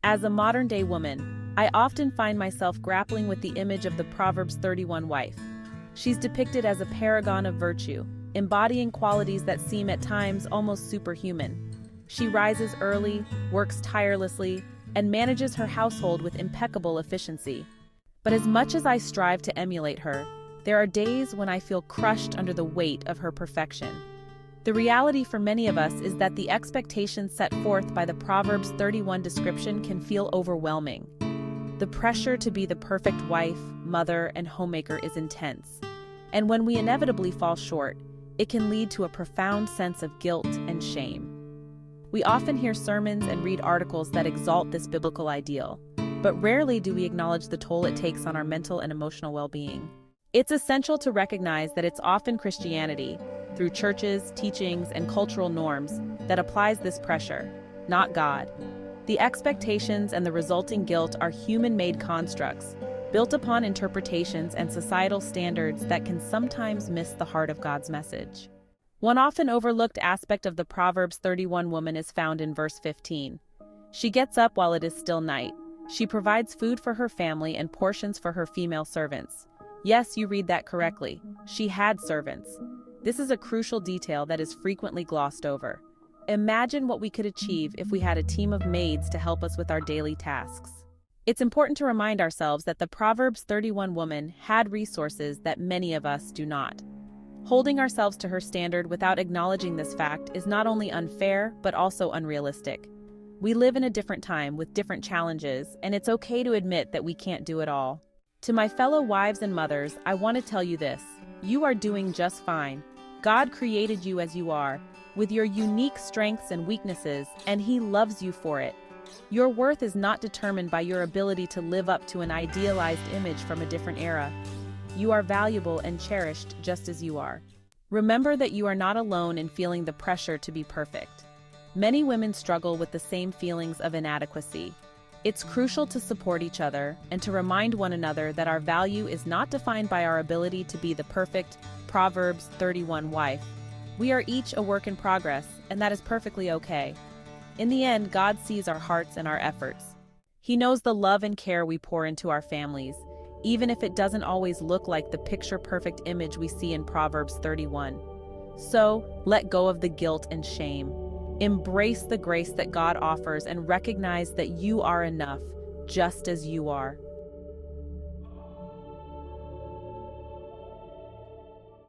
As a modern-day woman, I often find myself grappling with the image of the Proverbs 31 wife. She's depicted as a paragon of virtue, embodying qualities that seem at times almost superhuman. She rises early, works tirelessly, and manages her household with impeccable efficiency. But as much as I strive to emulate her, there are days when I feel crushed under the weight of her perfection. The reality for many of us is that the expectations set forth by the Proverbs 31 description can feel overwhelming. The pressure to be the perfect wife, mother, and homemaker is intense. And when we inevitably fall short, it can lead to a profound sense of guilt and shame. We often hear sermons and read articles that exalt this biblical ideal, but rarely do we acknowledge the toll it takes on our mental and emotional well-being. It's essential to recognize that it's often Christianity, through churches, teachings, and cultural norms, that applies this pressure, not God. The expectations and the resulting guilt are human-made constructs, built upon interpretations and societal standards that can sometimes miss the heart of God's message. One often overlooked aspect of the Proverbs 31 woman is found in verse 15. She gets up while it is still night. She provides food for her family and portions for her female servants. Yes, you read that correctly. She had servants. This is a crucial detail that is frequently glossed over. Imagine what we could achieve if we had a team of maids to help us with our daily tasks. It's important to remind ourselves that the Proverbs 31 woman had resources that many of us do not. Holding ourselves to her standard without acknowledging this fact is not only unfair, but also unrealistic. We live in a different time with different challenges, and it's okay to admit that we can't do it all. To my fellow wives and mothers, I want to tell you this: you are doing just fine. God created you as you are, with your unique strengths and weaknesses, and He loves you for it. Your worth is not determined by your ability to live up to an idealized image from a different era. You are valuable and cherished just as you are. Remember that you are not alone in feeling the pressure to be perfect. Many women struggle with the same feelings of inadequacy. It's crucial to support each other and to remind one another that our value is not defined by our ability to be the perfect Proverbs 31 wife. We are each a work in progress, and that is perfectly okay. In the end, God sees our hearts and our efforts. He knows the love and care we pour into our families, even if it doesn't always look like the picture-perfect image we see in Proverbs 31. So, let go of the guilt and shame. Embrace the grace that God offers and recognize that you are enough, just as you are.